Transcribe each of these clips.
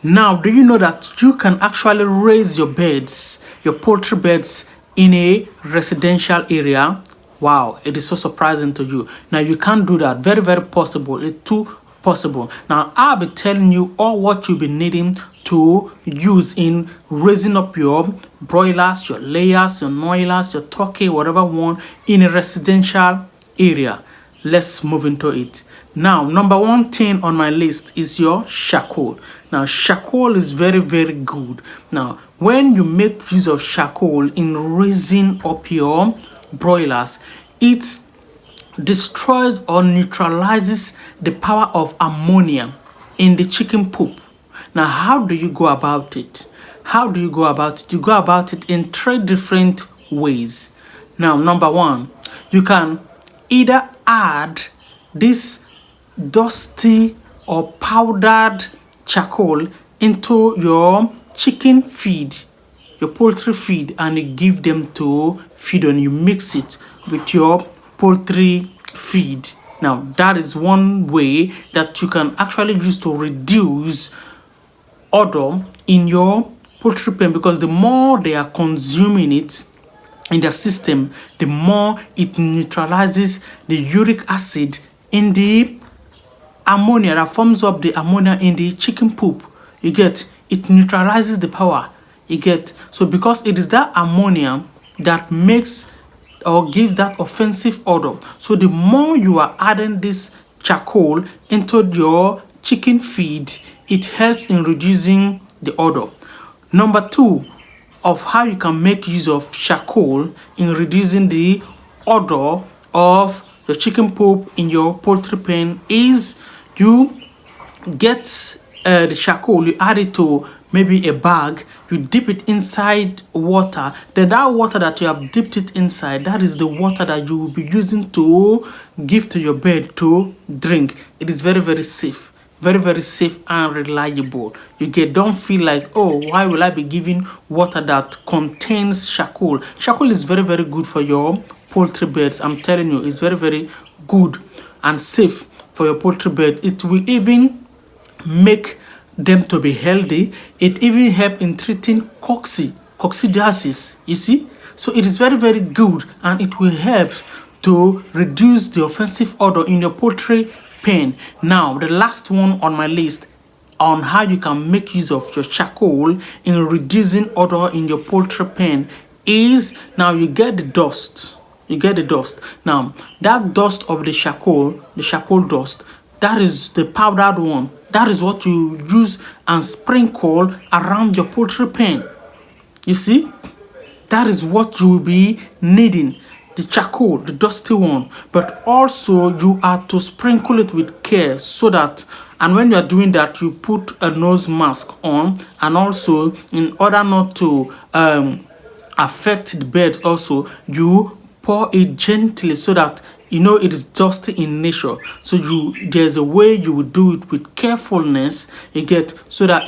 Now, do you know that you can actually raise your beds, your poultry beds, in a residential area? Wow, it is so surprising to you. Now, you can't do that. Very, very possible. It's too possible. Now, I'll be telling you all what you'll be needing to use in raising up your broilers, your layers, your noilers, your turkey, whatever one in a residential area. Let's move into it. Now, number one thing on my list is your charcoal. Now, charcoal is very, very good. Now, when you make use of charcoal in raising up your broilers, it destroys or neutralizes the power of ammonia in the chicken poop. Now, how do you go about it? How do you go about it? You go about it in three different ways. Now, number one, you can either add this dusty or powdered charcoal into your chicken feed, your poultry feed, and you give them to feed on. You mix it with your poultry feed. Now, that is one way that you can actually use to reduce odor in your poultry pen, because the more they are consuming it in their system, the more it neutralizes the uric acid in the ammonia that forms up the ammonia in the chicken poop. You get, it neutralizes the power. You get, so because it is that ammonia that makes or gives that offensive odor. So the more you are adding this charcoal into your chicken feed, it helps in reducing the odor. Number two of how you can make use of charcoal in reducing the odor of the chicken poop in your poultry pen is you get the charcoal, you add it to maybe a bag, you dip it inside water, then that water that you have dipped it inside, that is the water that you will be using to give to your bird to drink. It is very, very safe. Very, very safe and reliable. You don't feel like, oh, why will I be giving water that contains charcoal? Charcoal is very, very good for your poultry beds. I'm telling you, it's very, very good and safe for your poultry bed. It will even make them to be healthy. It even help in treating coccidiasis. You see, so it is very, very good, and it will help to reduce the offensive odor in your poultry pen. Now, the last one on my list on how you can make use of your charcoal in reducing odor in your poultry pen is, now you get the dust. You get the dust. Now, that dust of the charcoal dust, that is the powdered one. That is what you use and sprinkle around your poultry pen. You see, that is what you will be needing. The charcoal, the dusty one, but also you are to sprinkle it with care so that, and when you are doing that, you put a nose mask on, and also in order not to affect the birds, also you pour it gently so that it is dusty in nature. So there's a way you will do it with carefulness, you get, so that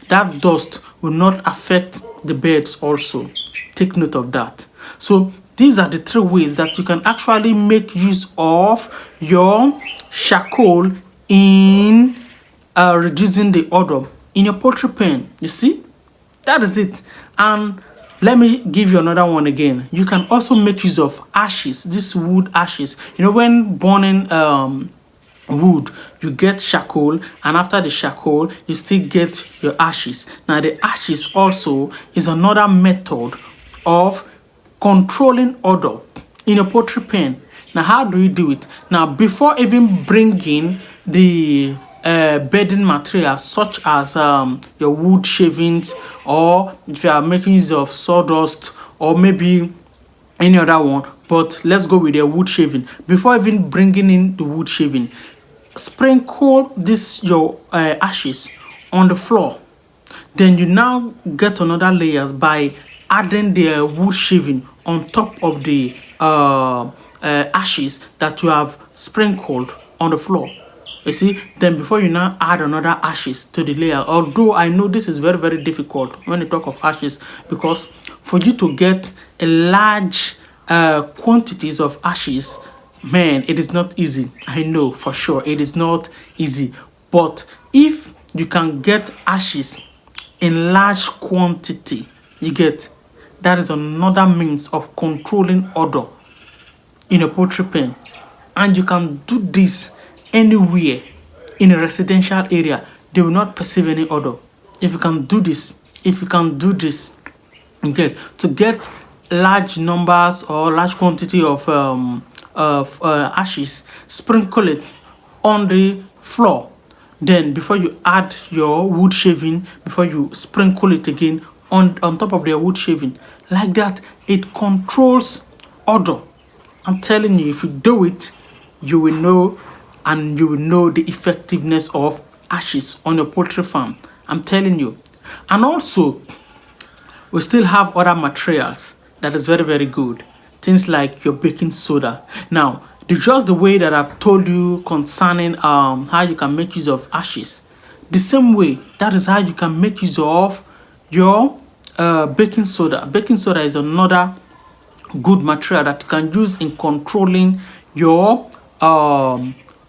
that dust will not affect the birds also. Take note of that. So these are the three ways that you can actually make use of your charcoal in reducing the odor in your poultry pen. You see, that is it. And let me give you another one again. You can also make use of ashes, this wood ashes. When burning wood, you get charcoal, and after the charcoal, you still get your ashes. Now, the ashes also is another method of controlling odor in a poultry pen. Now, how do you do it? Now, before even bringing the bedding materials such as your wood shavings, or if you are making use of sawdust, or maybe any other one, but let's go with the wood shaving. Before even bringing in the wood shaving, sprinkle your ashes on the floor. Then you now get another layers by adding the wood shaving on top of the ashes that you have sprinkled on the floor. You see, then before you now add another ashes to the layer, although I know this is very, very difficult when you talk of ashes, because for you to get a large quantities of ashes, man, it is not easy. I know for sure it is not easy. But if you can get ashes in large quantity. You get, that is another means of controlling odor in a poultry pen. And you can do this anywhere in a residential area. They will not perceive any odor. If you can do this, okay, to get large numbers or large quantity of ashes, sprinkle it on the floor. Then before you add your wood shaving, before you sprinkle it again on top of the wood shaving, like that, it controls odor. I'm telling you, if you do it, you will know, and you will know the effectiveness of ashes on your poultry farm. I'm telling you. And also, we still have other materials that is very, very good. Things like your baking soda. Now, just the way that I've told you concerning how you can make use of ashes, the same way, that is how you can make use of your baking soda. Baking soda is another good material that you can use in controlling your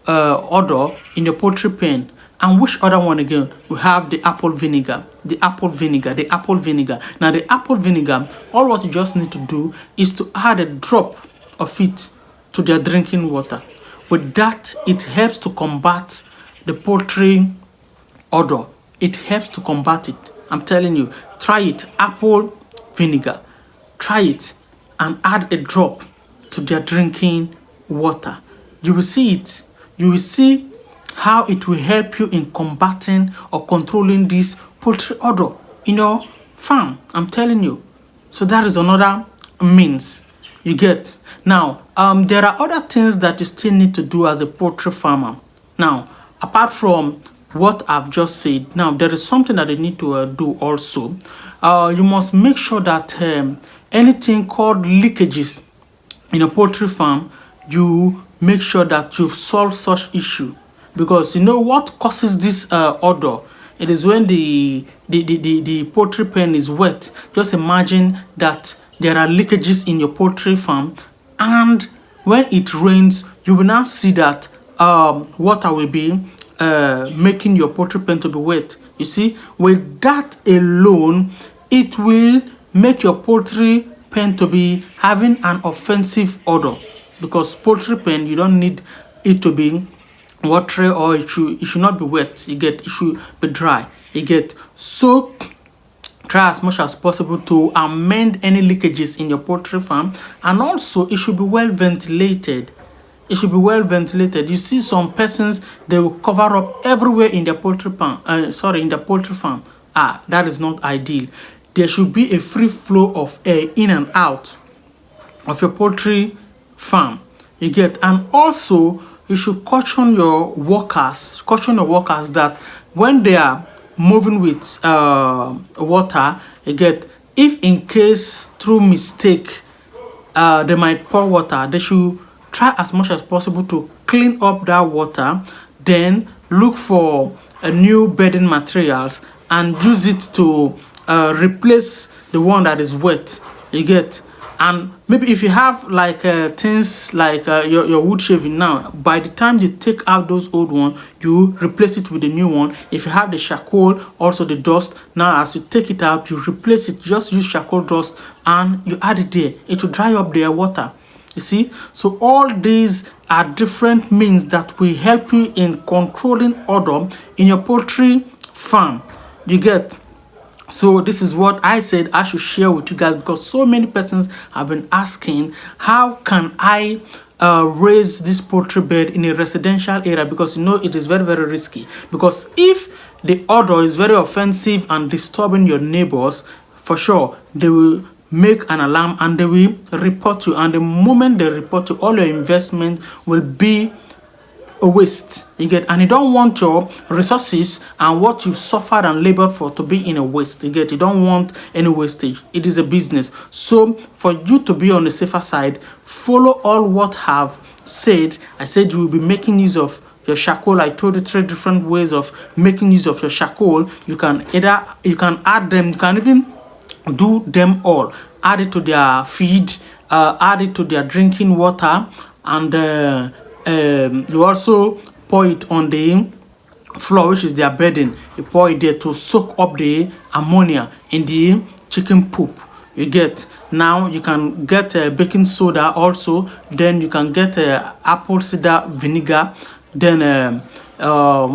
odor in your poultry pen. And which other one again? We have the apple vinegar. The apple vinegar. Now, the apple vinegar, all what you just need to do is to add a drop of it to their drinking water. With that, it helps to combat the poultry odor. It helps to combat it. I'm telling you, try it. Apple vinegar. Try it and add a drop to their drinking water. You will see it. You will see how it will help you in combating or controlling this poultry odor in your farm. I'm telling you. So that is another means you get. Now, there are other things that you still need to do as a poultry farmer. Now, apart from what I've just said, now there is something that you need to do also. You must make sure that anything called leakages in a poultry farm, you make sure that you've solved such issue. Because you know what causes this odor? It is when the poultry pen is wet. Just imagine that there are leakages in your poultry farm, and when it rains, you will now see that water will be making your poultry pen to be wet. You see, with that alone, it will make your poultry pen to be having an offensive odor. Because poultry pen, you don't need it to be watery, or it should not be wet. You get, it should be dry. You get, so try as much as possible to amend any leakages in your poultry farm. And also, it should be well ventilated. It should be well ventilated. You see some persons, they will cover up everywhere in their poultry farm. In the poultry farm. That is not ideal. There should be a free flow of air in and out of your poultry farm. You get, and also you should caution your workers that when they are moving with water, you get, if in case through mistake they might pour water, they should try as much as possible to clean up that water, then look for a new bedding materials and use it to replace the one that is wet. You get, and maybe if you have like things like your wood shaving now, by the time you take out those old ones, you replace it with a new one. If you have the charcoal, also the dust, now as you take it out, you replace it. Just use charcoal dust and you add it there. It will dry up their water. You see, so all these are different means that will help you in controlling odor in your poultry farm. You get. So this is what I said I should share with you guys, because so many persons have been asking, how can I raise this poultry bed in a residential area? Because you know it is very, very risky. Because if the odor is very offensive and disturbing your neighbors, for sure they will make an alarm and they will report you. And the moment they report you, all your investment will be a waste. You get, and you don't want your resources and what you've suffered and labored for to be in a waste. You get, you don't want any wastage. It is a business. So for you to be on the safer side, follow all what have said. I said you will be making use of your charcoal. I told you 3 different ways of making use of your charcoal. You can add them, you can even do them all. Add it to their feed, add it to their drinking water, and you also pour it on the floor, which is their bedding. You pour it there to soak up the ammonia in the chicken poop. You get. Now you can get baking soda also. Then you can get apple cider vinegar. Then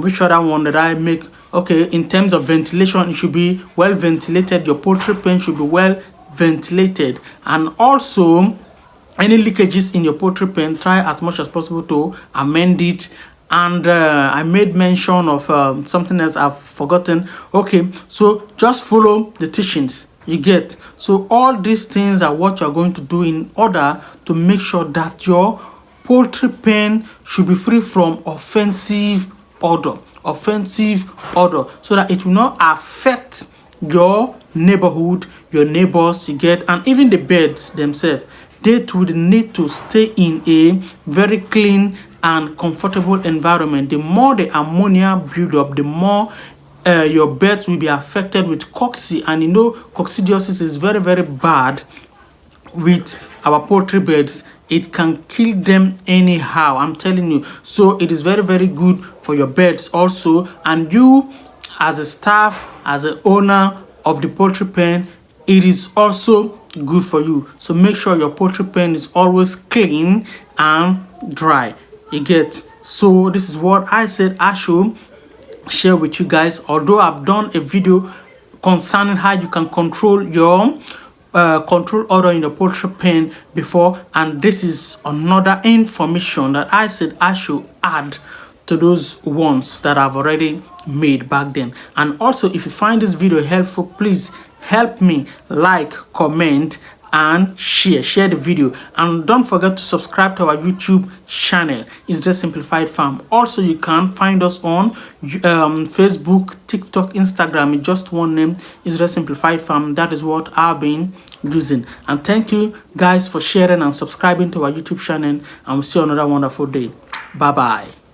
which other one that I make? Okay, in terms of ventilation, it should be well ventilated. Your poultry pen should be well ventilated, and also any leakages in your poultry pen, try as much as possible to amend it. And I made mention of something else I've forgotten. Okay, so just follow the teachings. You get. So all these things are what you're going to do in order to make sure that your poultry pen should be free from offensive odor. Offensive odor, so that it will not affect your neighborhood, your neighbors, you get, and even the birds themselves. They would need to stay in a very clean and comfortable environment. The more the ammonia build up, the more your birds will be affected with cocci. And you know, coccidiosis is very, very bad with our poultry birds. It can kill them anyhow, I'm telling you. So it is very, very good for your birds also. And you, as a staff, as an owner of the poultry pen, it is also good for you. So make sure your poultry pen is always clean and dry. You get. So this is what I said I should share with you guys. Although I've done a video concerning how you can control your control odor in the poultry pen before, and this is another information that I said I should add to those ones that I've already made back then. And also, if you find this video helpful, please help me like, comment, and share the video. And don't forget to subscribe to our YouTube channel. It's Just Simplified Farm. Also, you can find us on Facebook, TikTok, Instagram. It's just one name. It's Just Simplified Farm. That is what I've been using. And thank you guys for sharing and subscribing to our YouTube channel. And we'll see you another wonderful day. Bye bye.